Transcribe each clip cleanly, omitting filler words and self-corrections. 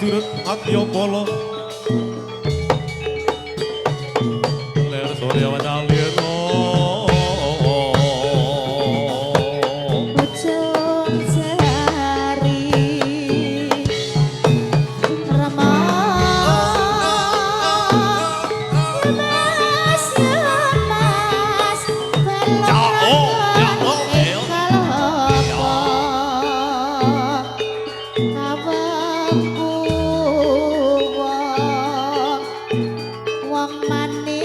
Prajurit Adyabala ler Surya Wacalira Ujung sehari Rama Mas Mas wong manis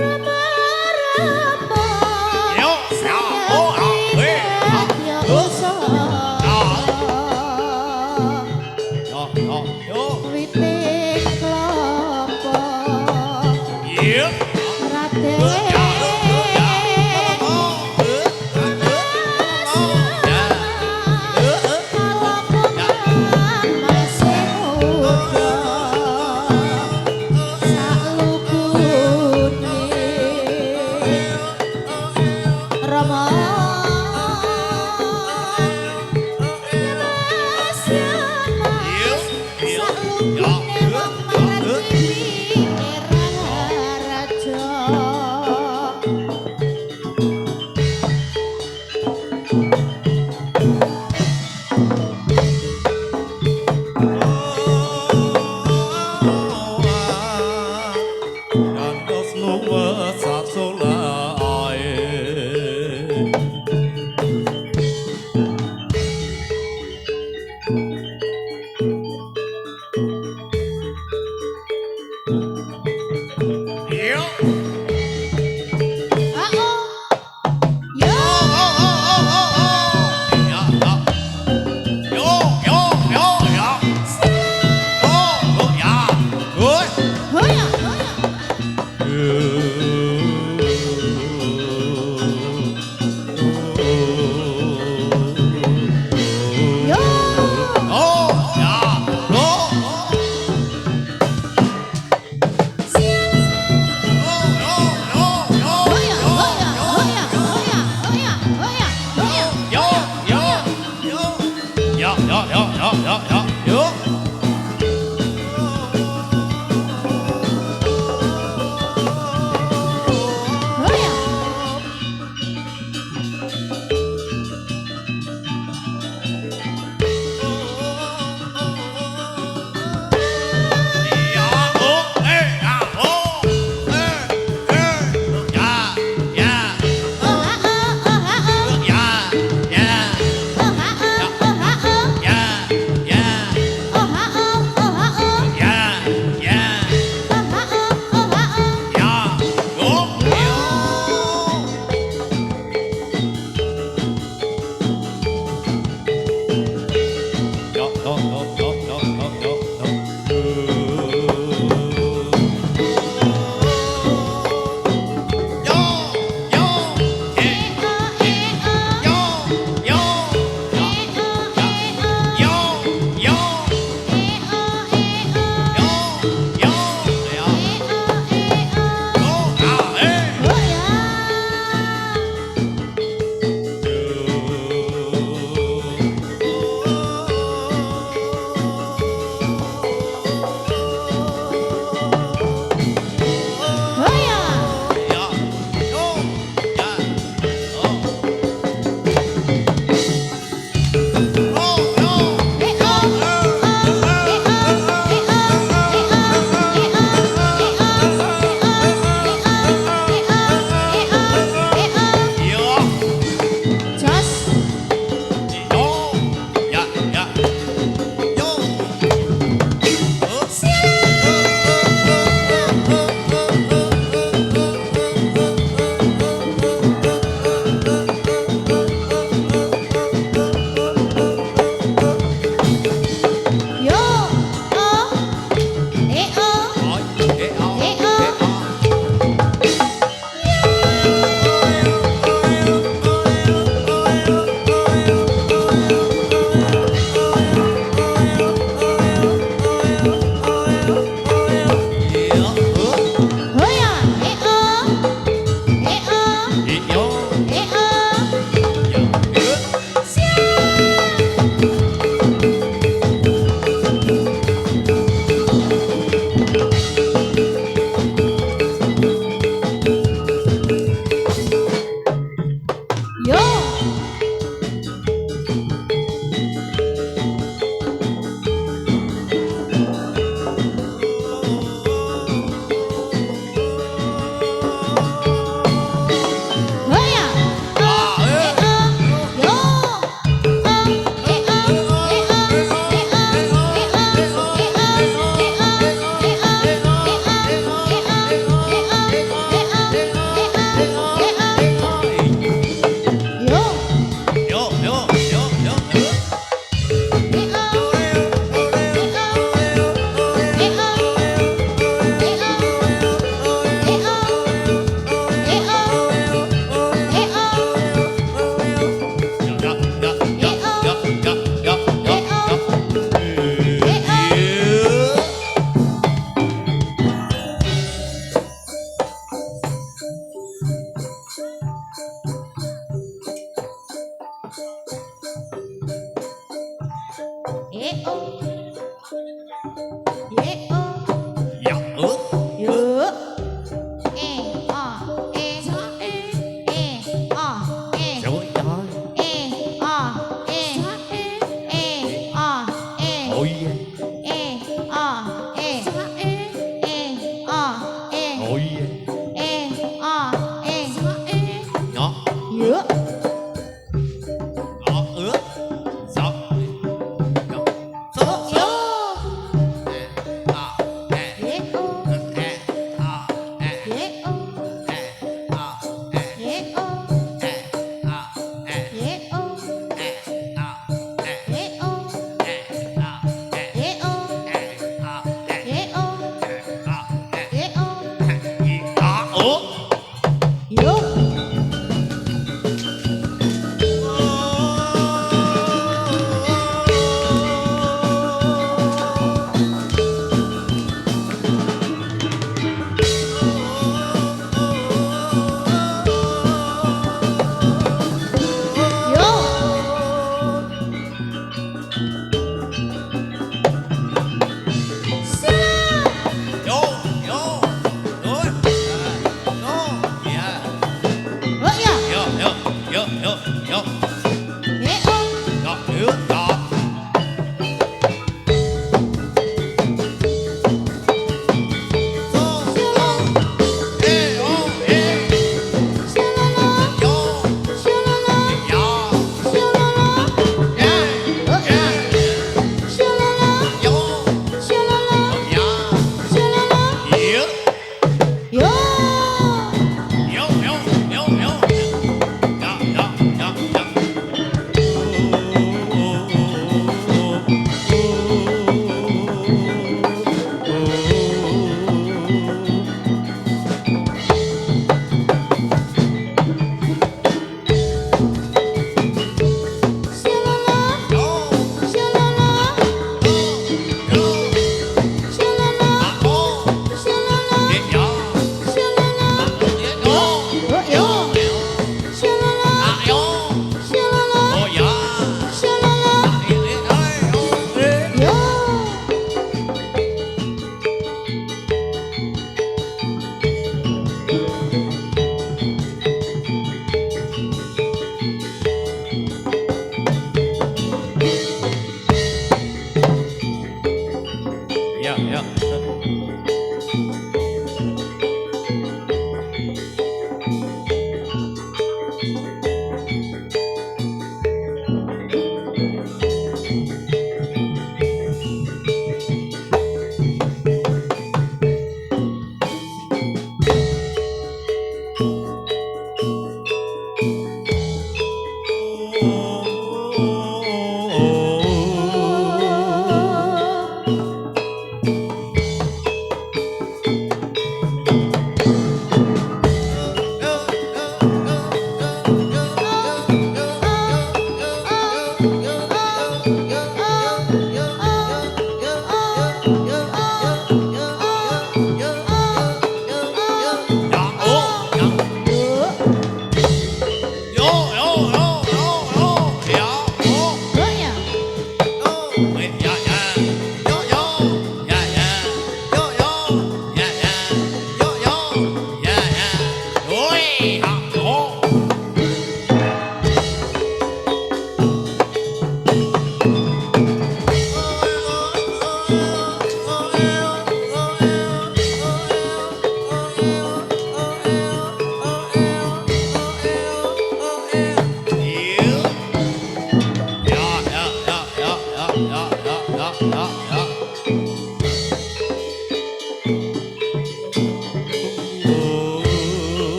rama-rama yo witing klopo raden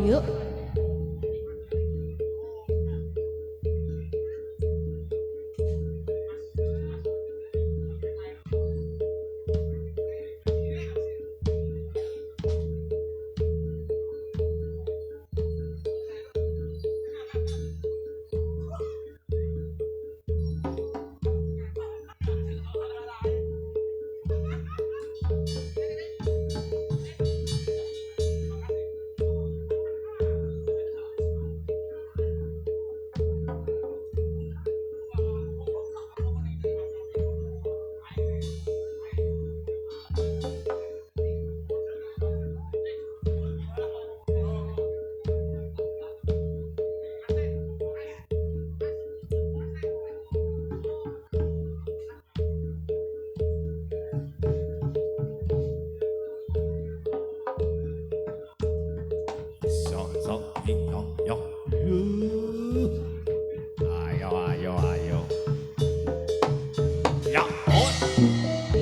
Yuk.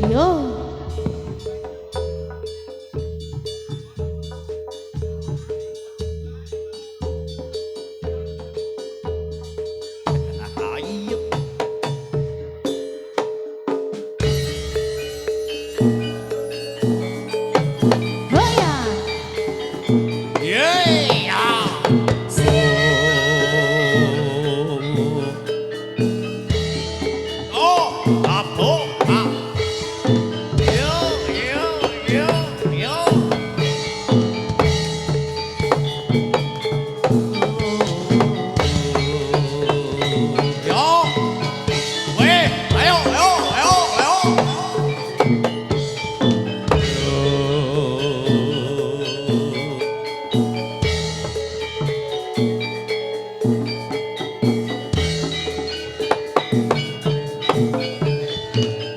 Yo.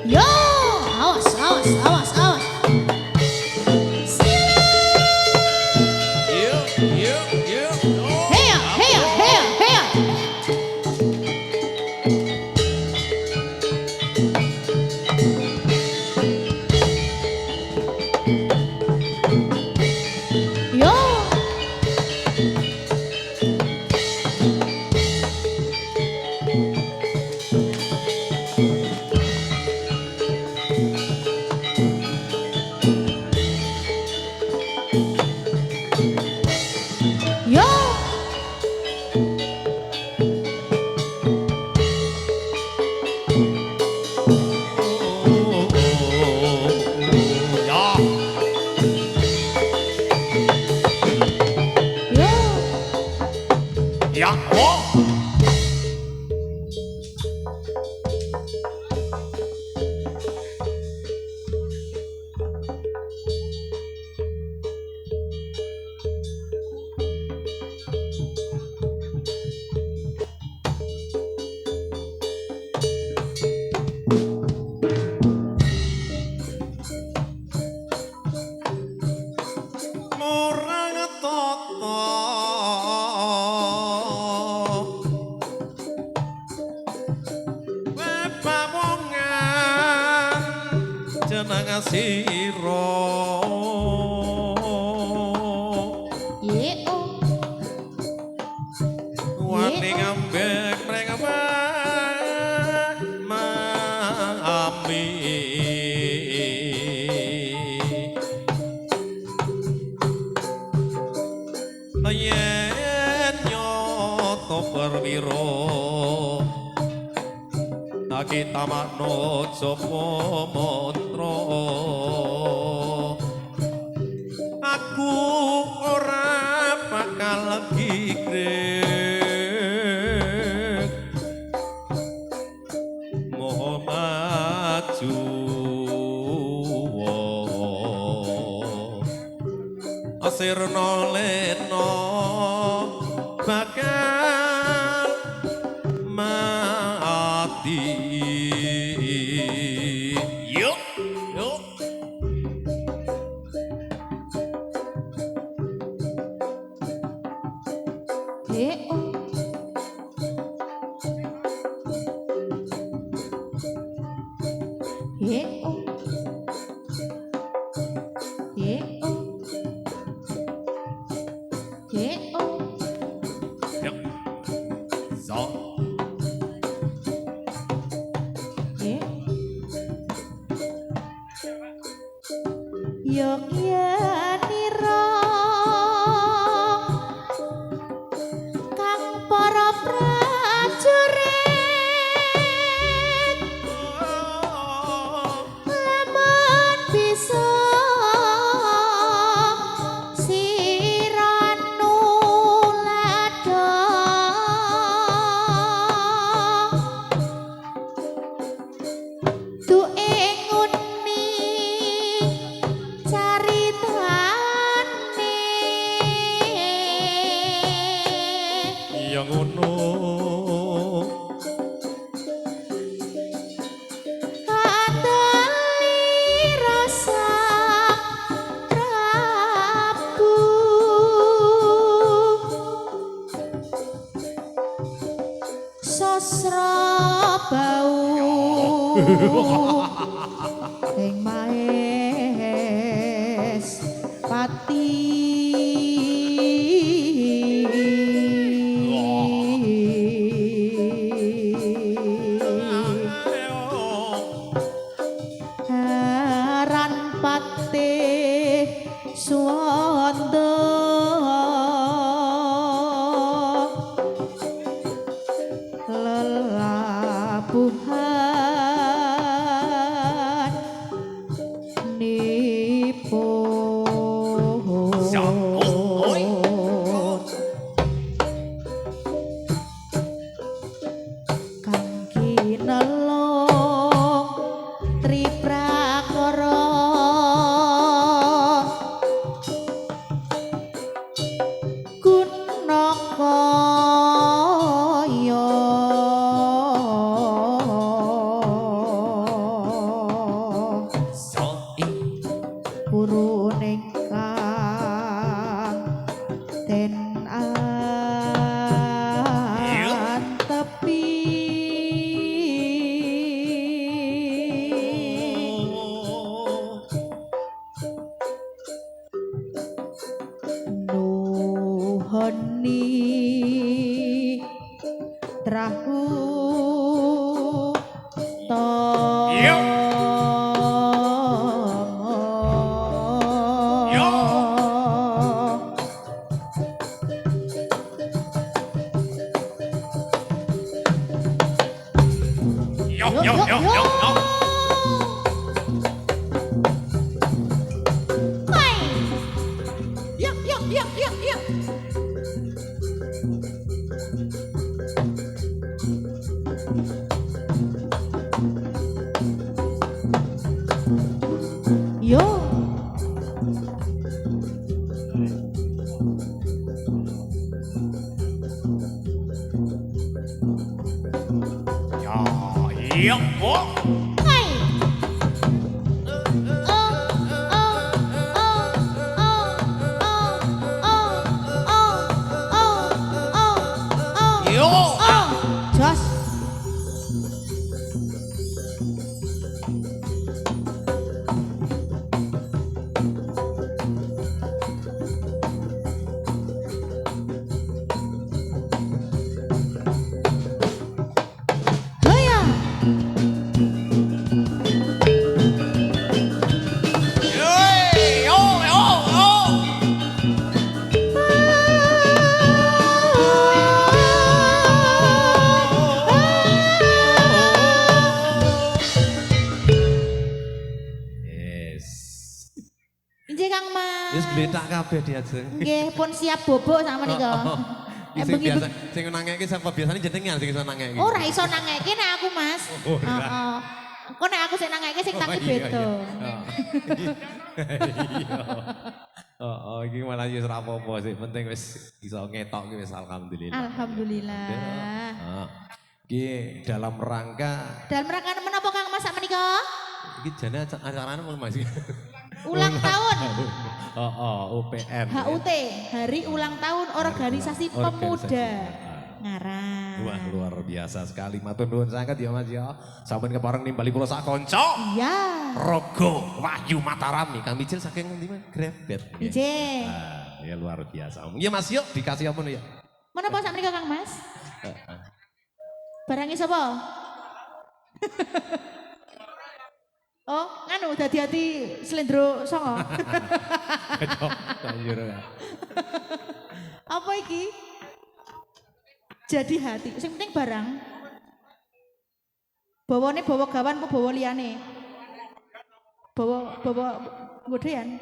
Yo, awas, awas, awas, awas. siro Ye oh wani ngambek mereka mami yen nyoto perwiro kita makno jopo montro aku ora bakal lagi grek mohon maju asirno leno bakal mati yuk yuk Ye oh Ye oh Ye oh Ye oh yuk so Ye Yok yanira kang para prajurit lamun bisa siranu lada duke nguni caritane yang ngono kateli rasa Prabu sasra bau ing maes pati haran patih swanda lelabuhan nipun kang kinelong triprakara gunakaya so purun ingkang den antepi nuhoni trahu yo yo yo yo yo Hai. Yuk, yuk, yuk, yuk, yuk. Yo. yo yo Hai. yo Jos. Nggih Kang Mas. Wis gletak kabeh diajeng. Nggih pun siap bobok sama nika. Iki sing biasa sing nangeke sapa biasane jenengan sing iso nangeke. Ora iso nangeke nek aku Mas. Oh, Heeh. Kok nek aku sing nangeke sing tangi beda. Oh, iki malah wis ora apa-apa sih, penting wis iso ngetok ki wis alhamdulillah. Alhamdulillah. Heeh. Iki dalam rangka menapa Kang Mas sak menika? iki jane acarane mau Mas. Ulang tahun. UPN. HUT, Hari Ulang Tahun Organisasi Pemuda. Ngarang. Wah, luar biasa sekali. Matur nuwun sanget ya Mas ya. Sampun kepareng nimbali kula sak kanca. Iya. Rogo Wahyu Mataram nih. Kang Mijil saking ngendi Mas? Grebet. Ije. Ya luar biasa. Ya Mas yuk dikasih apa nih ya? Menapa sak menika Kang Mas? Barangnya sapa? Oh, nganu dadi hati Slendro Songo. Apa iki? Jadi hati. Sing penting barang. Bawane bawa gawan apa bawa liyane? Bawa godean.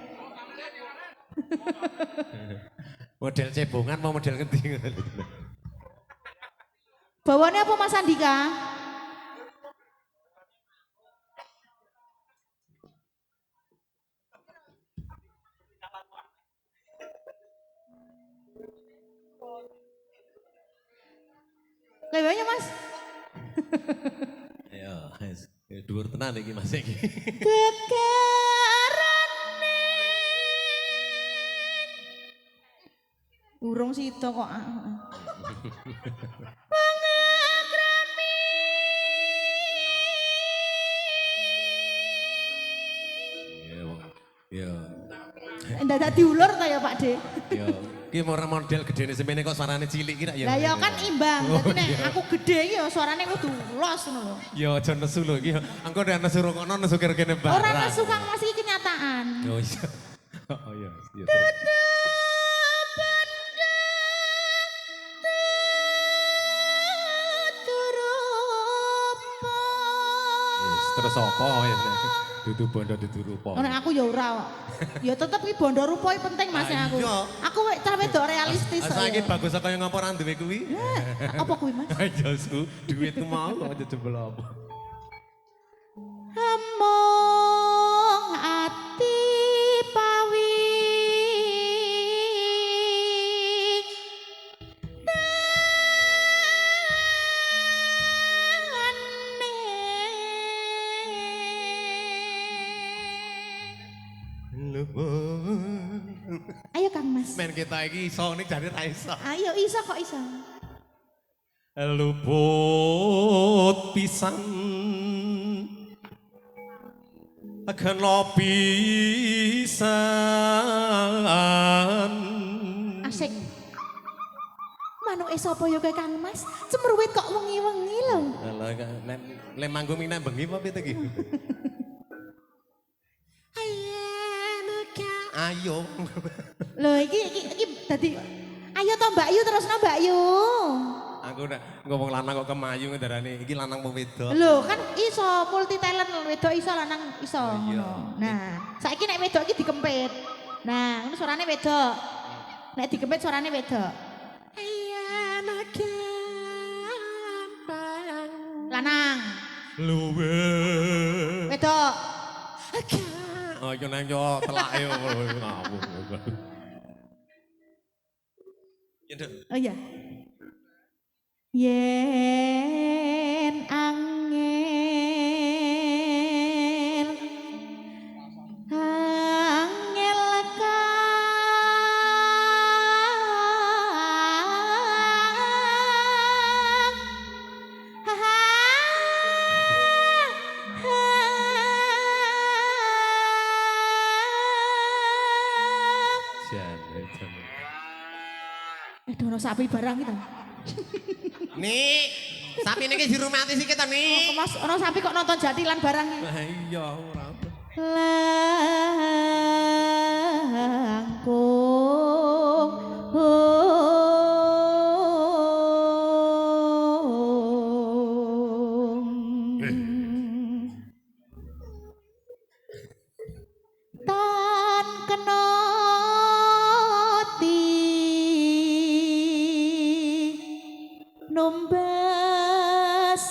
Model cebongan mau model ngendi? Bawane apa Mas Andika? Kayaknya Mas. Ya, dhuwur tenan iki Mas iki. Gegarane. Urung sida kok. Pangakrami. Ya. Ndak diulur ta ya Pak De? Ya, ki ora model gedene semene kok suarane cilik ki ya. Lah ya kan imbang. Dadi nek aku gede ya suarane kudu los ngono lho. Ya aja nesu lho iki. Engko nek nesu rokono nesu kene barang. Ora nesu Kang Mas iki kenyataan. Oh iya. Oh iya. Terus apa wis dudu bondo dudu rupa. Nek aku ya ora kok. Ya tetep iki bondo rupa penting Mas aku. Aku cah wedok realistis kok. Saiki bagus kaya ngapa ora duwe kuwi? Apa kuwi Mas? Ayo su, duitku mau kok aja jebol apa. Among ati pawi Ayo Kang Mas. Men kita iki iso ning jare ra iso. Ayo iso kok iso. Luput pisan akan lo pisan. Asik. Manuke sapa ya kowe Kang Mas? Cemruwit kok wengi-wengi lho. Alah le manggung ning bengi apa piye iki? Ayo. Lho iki dadi ayo to Mbak Yu terusno Mbak Yu. Aku nek ngomong lanang kok kemayu ngendarane iki lanang apa wedok. Lho kan iso multi talent wedok iso lanang iso. Iya. Nah, saiki nek wedok iki dikempit. Nah, ngono suarane wedok. Nek dikempit suarane wedok. Lanang. Luwe. Wedok. Oh yo nang yo telake ngawur. Ya Dek. Oh iya. Yen angel Dono sapi barang kita. Nih, sapi ini dirumati sih kita nih. Mas, ono sapi kok nonton Jatilan barang. Nah iya, ora. Langkung. Tan kenoti numbas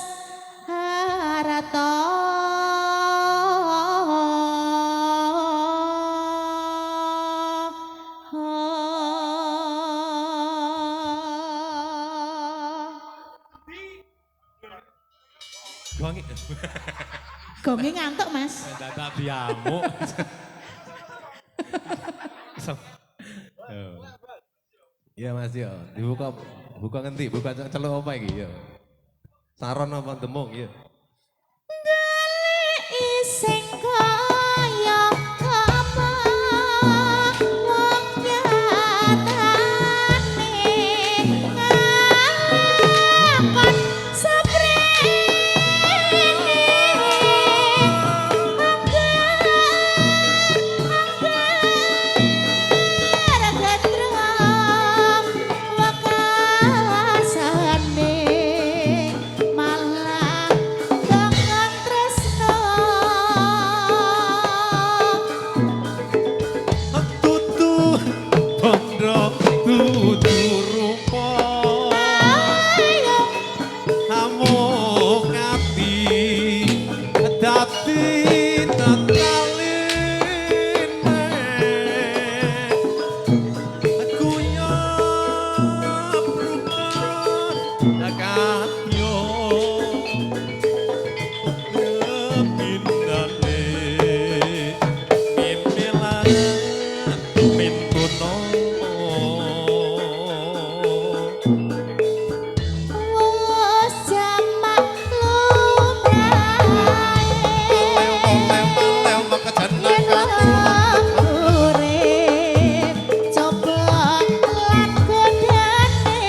harata Gongi. Gonge ngantuk mas. Dadak diamuk. Iya Mas yo, dibuka buka ngendi? Buka celuk apa iki yo? Saron apa demung yo? Ising kaya apa wong nyatane ngalapan seprene anggar gatram wakasane malah dengan tresno Tutu bondo tutu rupa ayo amung ati dadi tataline kuyap rukun akatyo kepindane mimpilan mintuno wis jamak lumrahe urip coba lan godane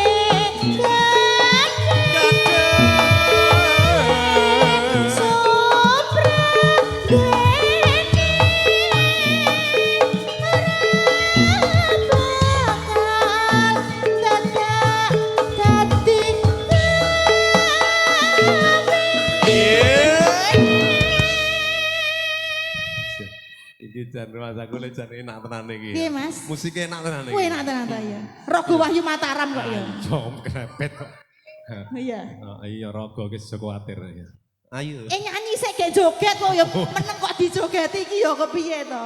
Iki jan Mas aku lek jan enak tenan iki. Piye, Mas? Musiknya enak tenan iki. Kuwi enak tenan ta ya. Rogo Wahyu Mataram kok ya. Jom krepet kok. Iya. Iya rogo ki aja kuwatir ya. Ayo. Nyanyi sik gek joget kok ya meneng kok dijogeti iki ya kepiye to.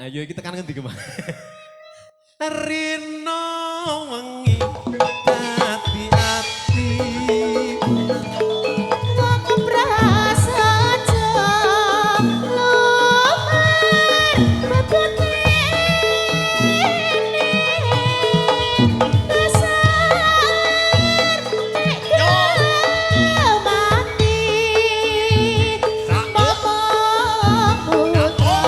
Ayo iki tekan ngendi kemana? Rino wengi hati ati Wong prasaja lumar bebotene dasar nek mati momo buka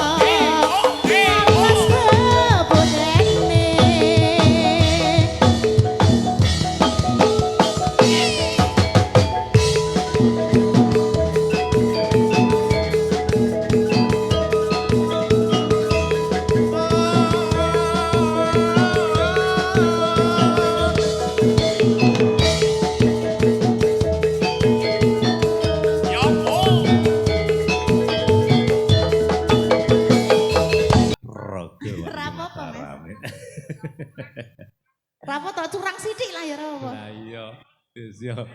awas kebodene rogo. Rapopo, Mas? Rapo to curang sithik lah ya rapo. Lah iya. Wis yo.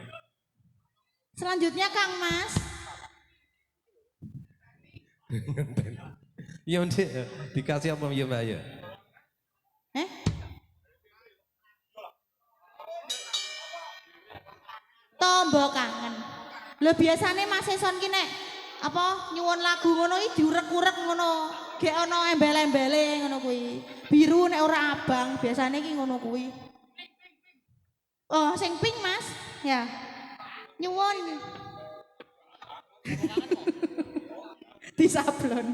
Selanjutnya Kang Mas. Iya Ndek, dikasih apa ya Mbak ya? Tombo kangen. Lho biasane Mas Eson ki nek apa nyuwun lagu ngono iki diurek-urek ngono. Gek ana embel-embele ngono kuwi. Biru nek ora abang, biasane ki ngono kuwi. Oh, sing pink Mas. Ya. Nyuwun. Disablon.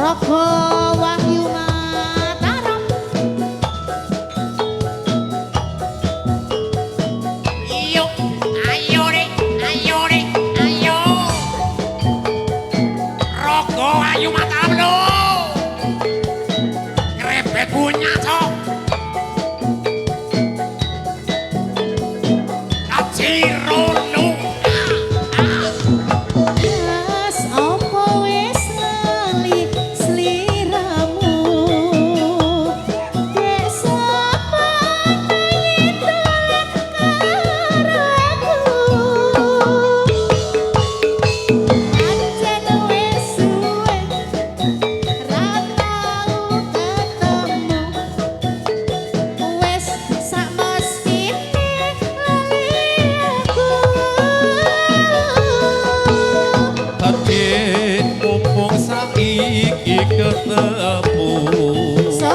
Raga Wahyu Mataram. Yo, ayo deh, ayo deh, ayo. Rogo ayu Mataram lo. Krebet punya cok. Kaciro lo. Mas apa wis lali sliramu. Dek sapa nyitulan karo aku. Pancen wis suwe ra tau ketemu. Wis samestine lali aku. Hati mumpung saiki ketemu. So,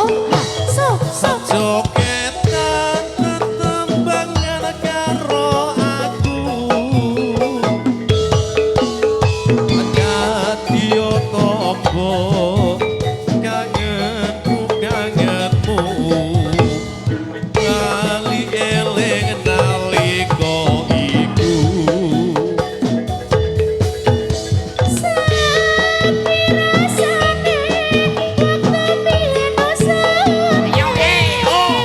Jogetan tetembangan karo aku. Nyatio tombo kangenku kangenmu. Kali eling nalika iku. Yo, oh,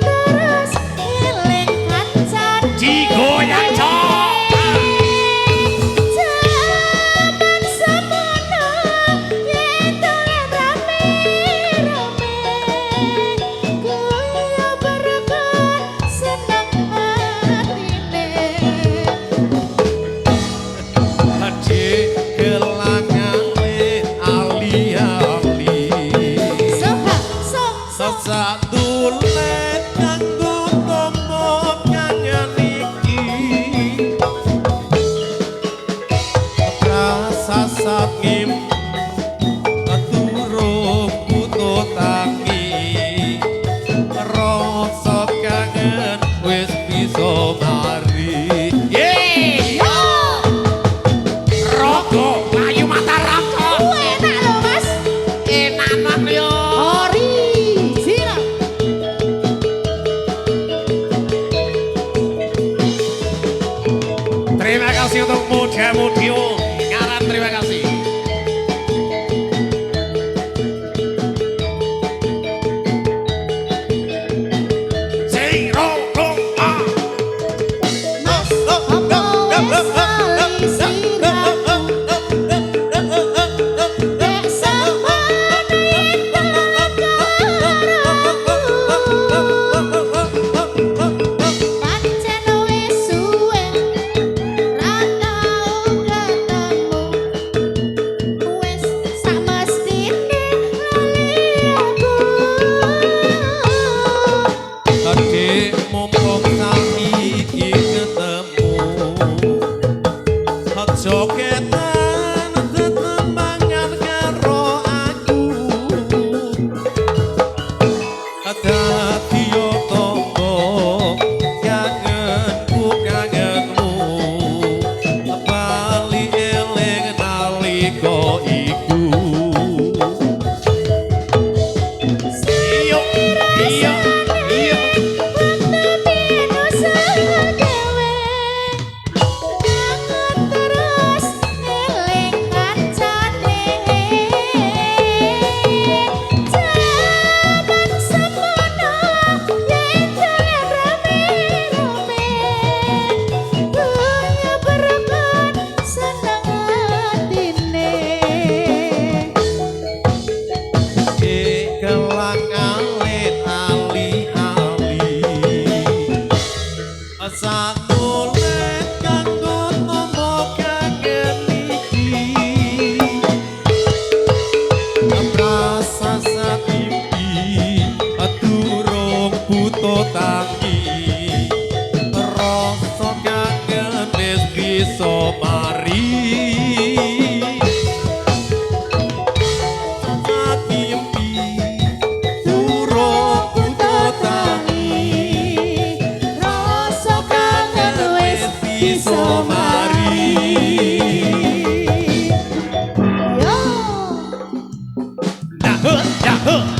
terus eling kancan digoyang cok. jaman semono yen dolan rame-rame kuyo berkon seneng atine. Hati kelangane ali-ali. Sesatulen kanggo tombo kangen iki. Rasa saking turun putu tangi. Rasa kangen wis bisa mari. Yeay, Rogo ayu Mataram cok. Enak lho Mas. Enak banget yo. Original. Terima kasih untuk muda-mudi. Ngaran terima kasih.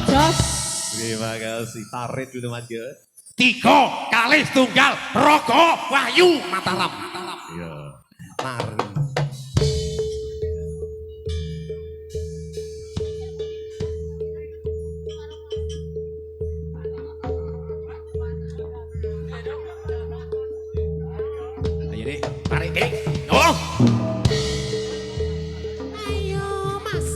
Jos. Terima kasih. Tarik dulu Mas Yo. 3 kali tunggal Rogo Wahyu Mataram. Iya. Tarik. Ayo deh, tarik deh. Oh. Ayo Mas.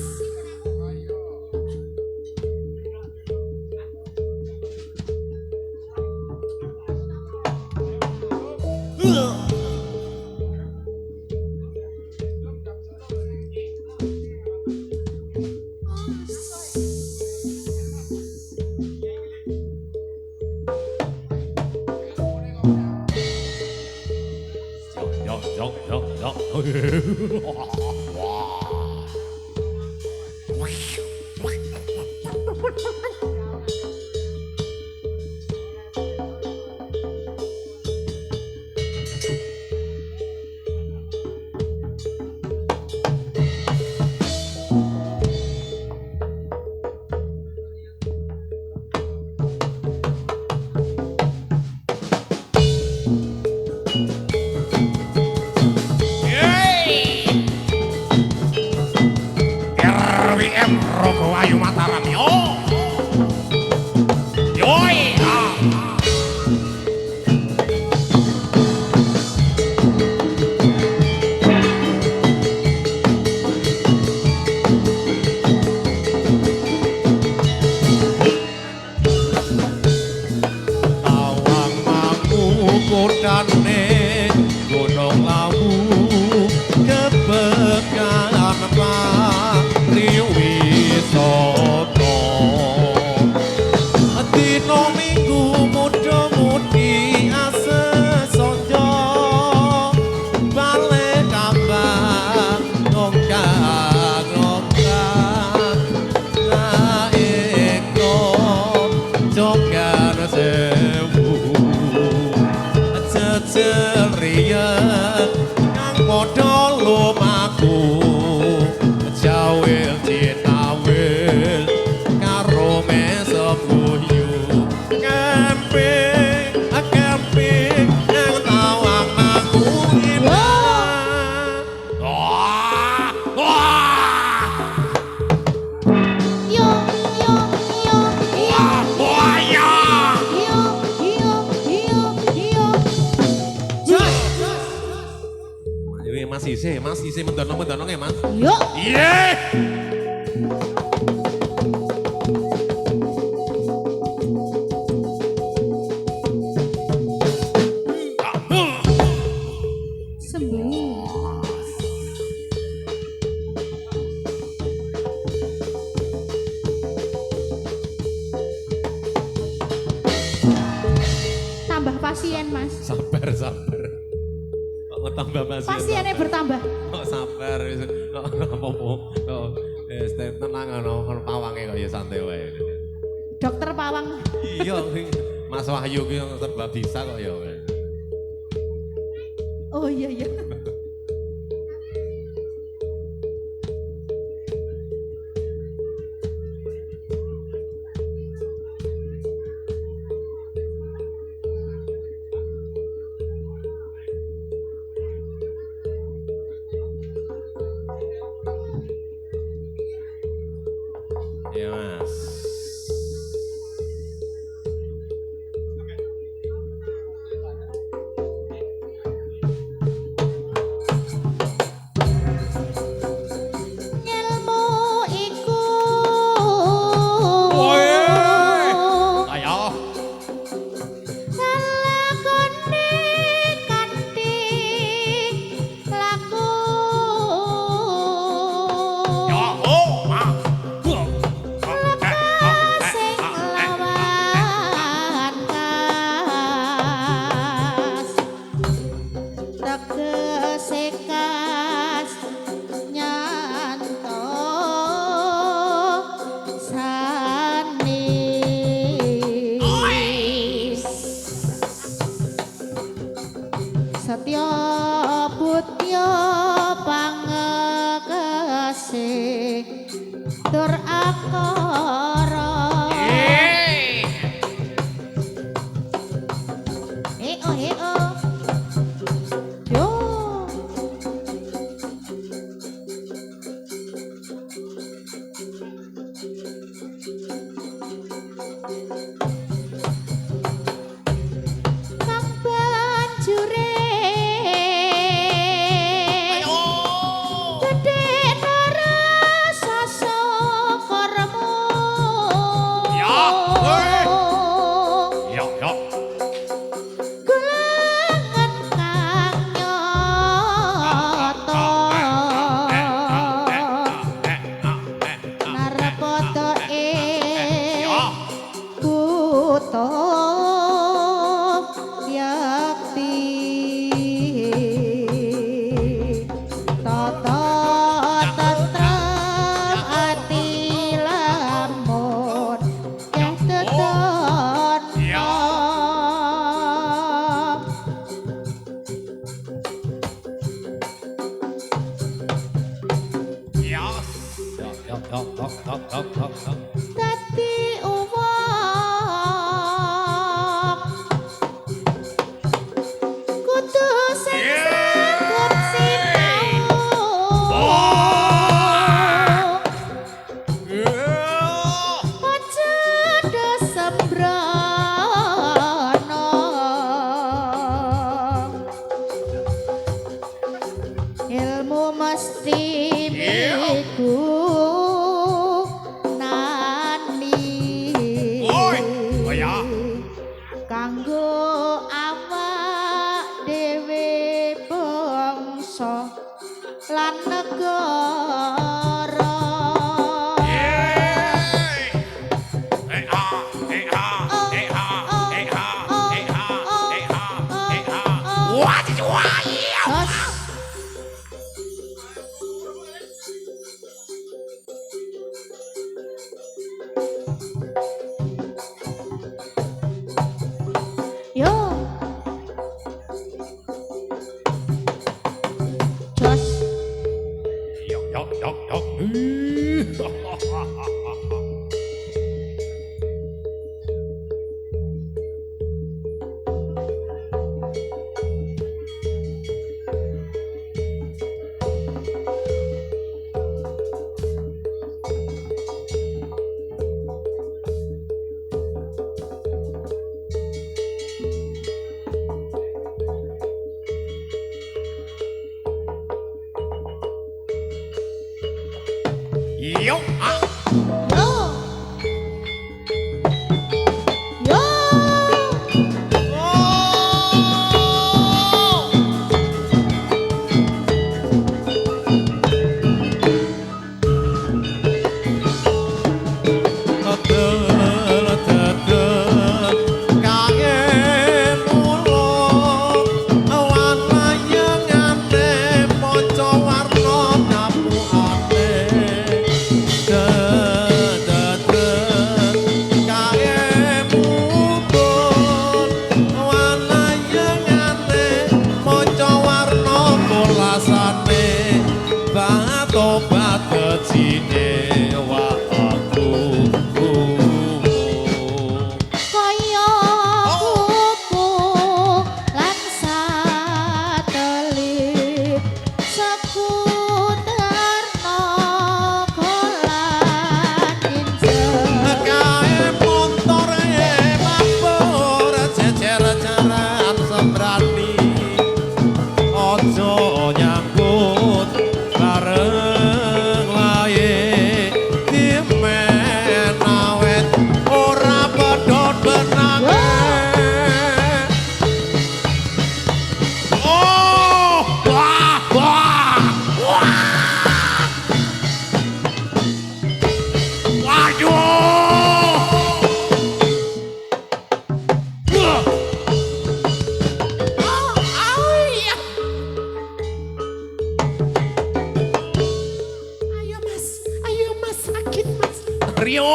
Yeay. RWM Rogo Wahyu Mataram. Yo. Yoi. Tawang mampu kodane gunung lawu kebekan Pak Triwisata dina minggu muda-mudi asesonjo balik kambang nongkang-nongkang naiko jogar sewu cecerian kang padha lumaku jawil cinawil karo mesem guyu kemping yang tawang nangungin Wah. Wah. Yo yo yo yo Wah, ya. yo yo yo yo. Ini Mas Ise mendono ya Mas. Yo. Yeay. Sembuh. Tambah pasien Mas. Sabar. Oh, tambah Mas. Pasiennya bertambah. Oh, sabar wis. Oh, apa-apa. Oh, tenang ono pawange kok ya santai wae. Dokter Pawang. Iya, Mas Wahyu ki serba bisa kok ya. Oh iya iya. Iya, Mas. Ilmu iku. Ayo. Lakone kanthi laku. Ya, oh, ma. Sing lawan kas. Tegese kas nyanto sanis. Satya Butya pangekase tur akara dadi uwong kudu sing sanggup sinau aja sembrono ilmu mesti miku kanggo awak dhewe bangsa lan negara. Yo. Jos. Yo, ah. Yo. Yo. Tobat kecine wa aku Kaya kupu lan satelit sekuter nogolan injek kae montore mabur jejer jaran sembrani ojo nyangkut bareng laye dimen awet ora pedhot benange Oh, wah, wah, wah. Waduh. ayo mas sakit mas Rio.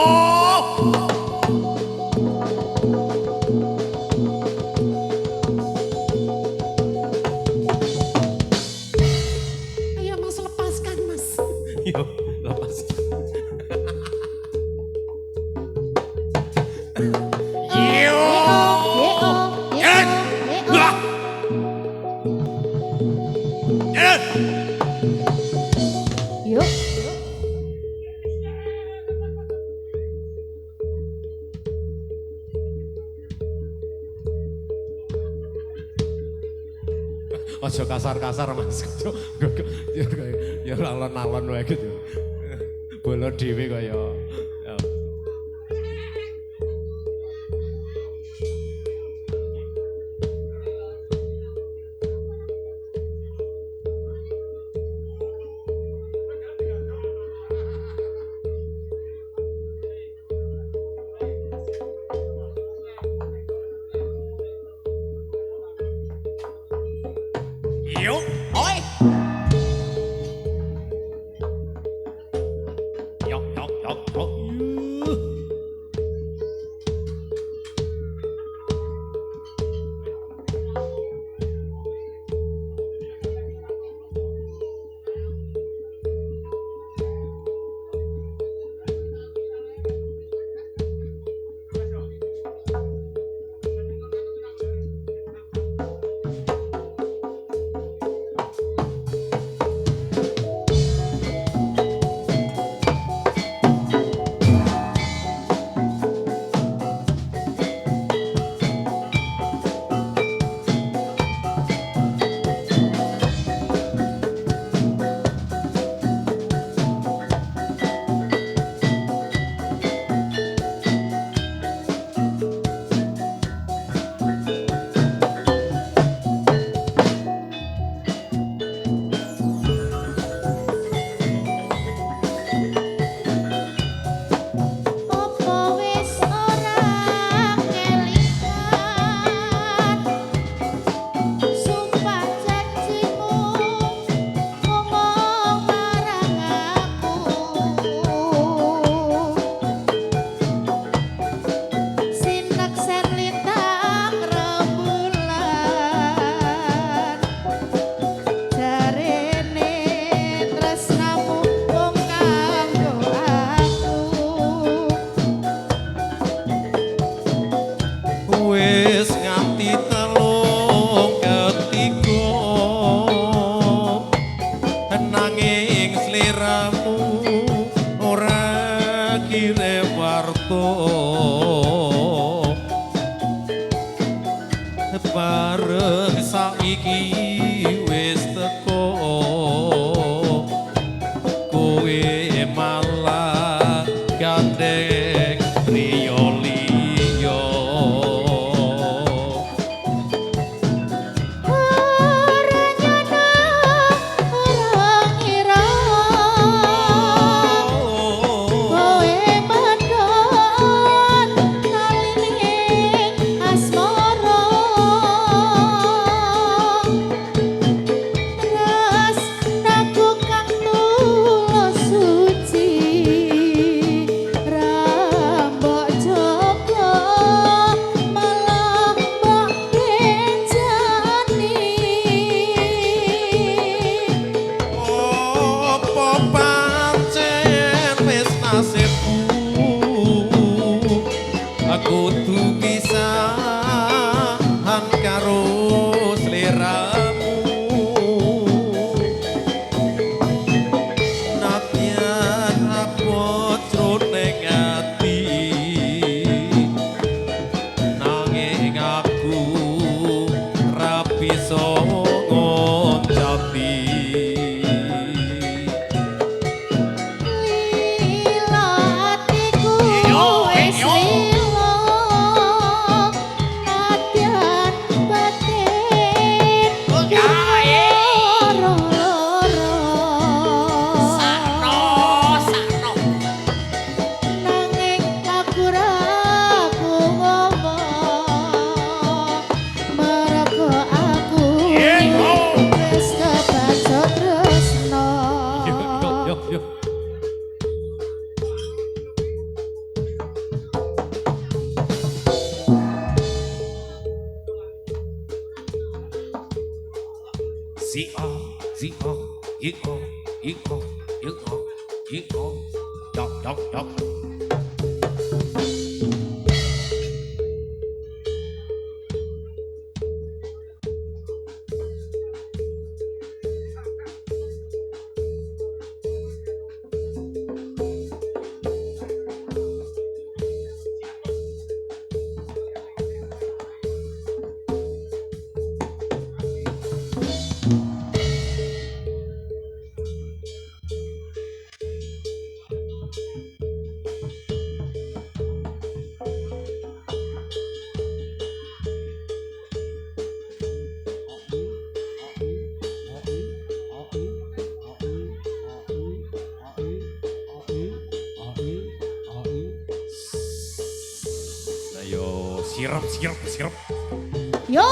ayo mas lepaskan mas yo lepas Yo. Eh. Wah. Eh. yuk ojo kasar-kasar mas ya alon-alon wae gitu bola dhewe kaya ya. Yo. Oi. Yo, yo, yo, yo. sire warto bareng saiki wis teko kowe malah gandeng riyo liyo aku tuh pisahan karo sliramu nadyan abot jroning ati nanging aku ra bisa ngoncati Yok. Sirep. Yo.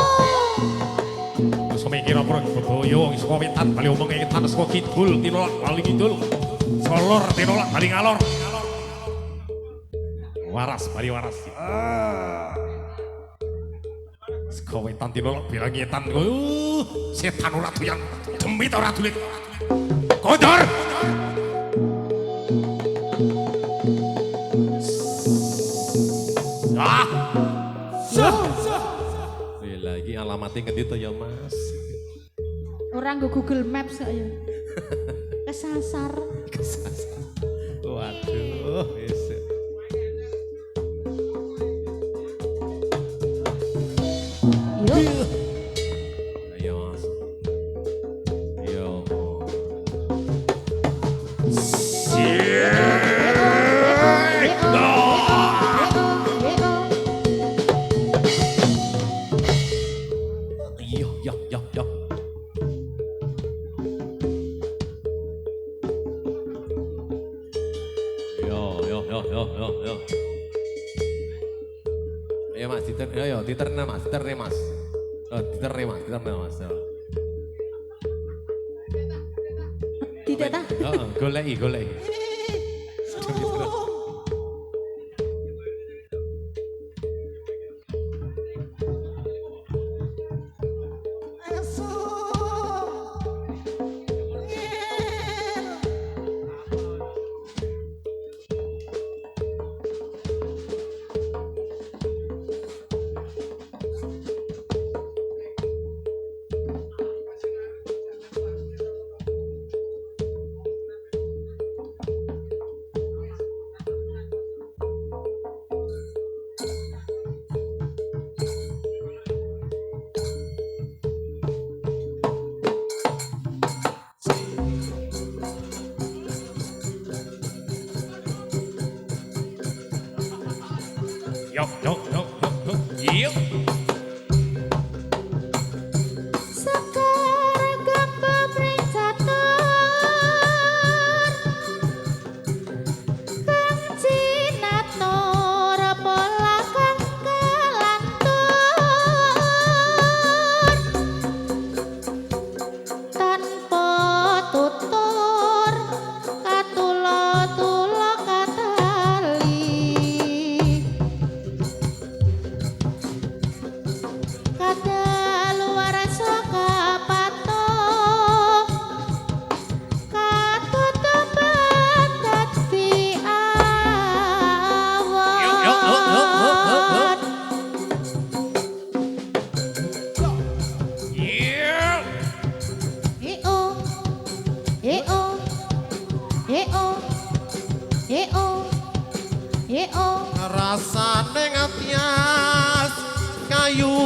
Wis mikir apa boyo wis wetan bali omong ngetan saka kidul tinolak bali kidul. Solor tinolak bali ngalor. Waras bali waras. Saka wetan tinolak bali ngetan. Setan ora doyan. Demit ora dulit. Kodor. lagi alamatnya ngendi to ya Mas? Orang nggo Google Maps kok ya. Kesasar. Waduh, wis. Yo. Ayo Mas. Yo. Yo. Ayo Mas, diterna Mas. Oh, diterna Mas. Tidak tah? Heeh, goleki. Yok, yok, yok, yok, yok. Iya. Sekar gamba pringcatur kang cinatur pola kang kelantur tanpa tutur katulo-tulo katali kadaluar saka patuh katutupan dadi Yuk, yuk, yuk, yuk, yuk, yuk, yuk. awon Iya. eo eo eo eo eo Rasane ngatias kayu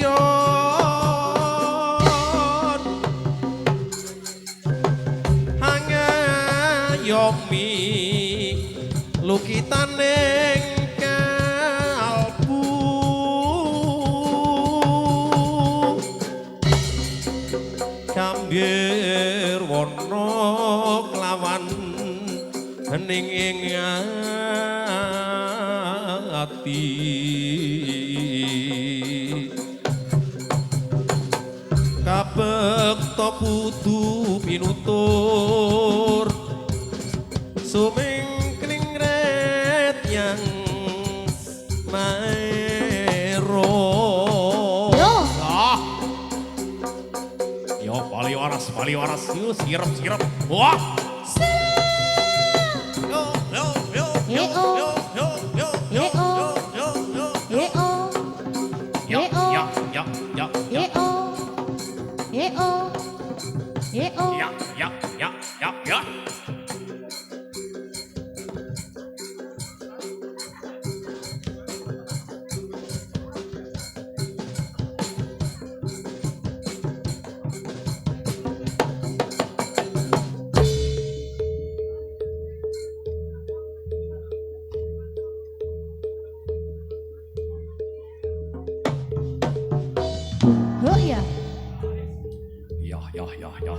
yon hangayomi lukitaning kalbu kambir warna klawan hening ing ati kabekta kudu pinutur sumingkring ret yang maero yo Ah. Yo, bali waras. Yo, sirap. Wah. Yo, yo, yo, yo, yo, yo, yo, yo, yo, yo, yo. eo Ya, ya, ya, ya, ya, eo eo ya, ya, ya, ya, ya. oh ya Ya.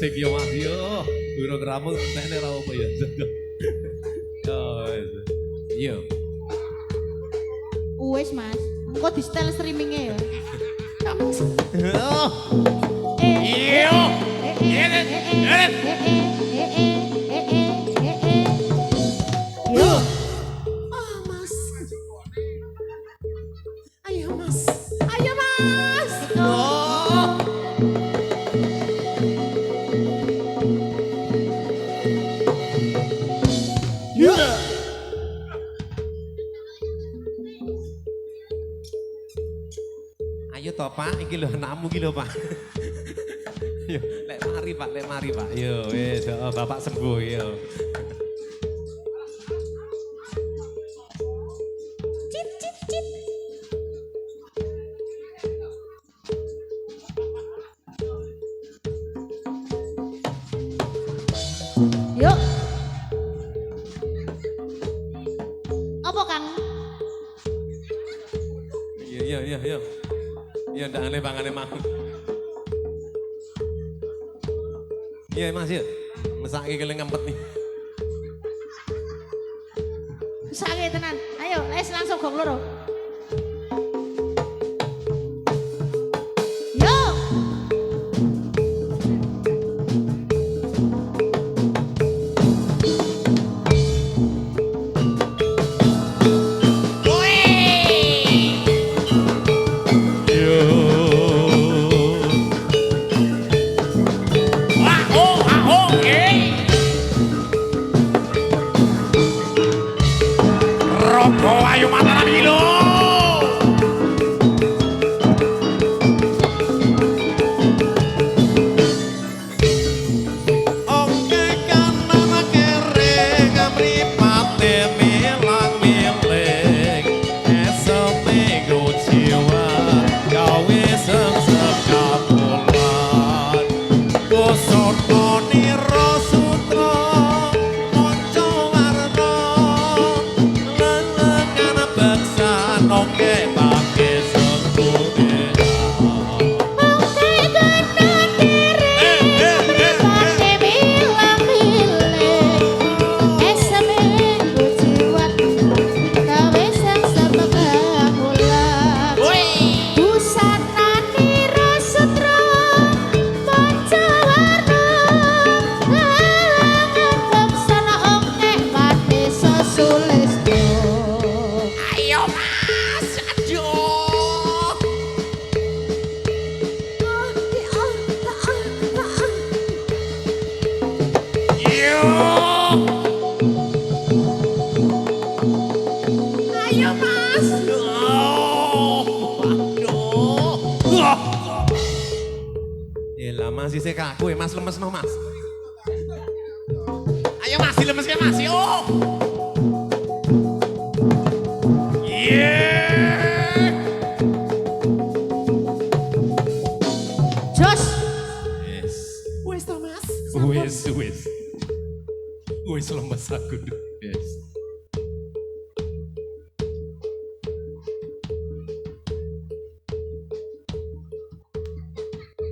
sik yo Mas yo. Burung rambut tekne ra apa ya. Iya. Wes Mas, engko di setel streamingnya ya. Iya. Yo. Mas. Ayo Mas. Ayo Mas. Oh. Ayo toh Pak, iki lho anakmu iki lho Pak. Yo, lek mari Pak. Yo, wis, Bapak sembuh yo. Cip cip cip. Yuk. Apa Kang? Iya. Iya ndak aneh bangane Mang. Iya Mas ya. Mesake kele ngempet nih. Sakit tenan. Ayo, les langsung gong loro. Yo. Rogo ayo mataram ilo. Oke kanan kere ngamripate milang miling eseme go jiwa gawe sengsep kapulan bosono nira sutra monco warna lengan beksan oke pake sengkune Ayo Mas, aduh. Yo. Ayo Mas. Yelah masih saya kaku ya Mas lemes no Mas. Ayo Mas dilemes ya Mas yo. Yeah. Jos. Yes. Wes to Mas. Wis lemes aku. Yes.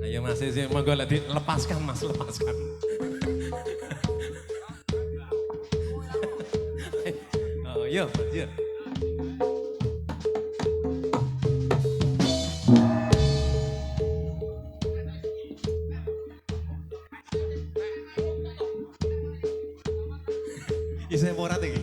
Ayo Mas sih monggo lepaskan Mas lepaskan. Oh, yo. Isih morat iki.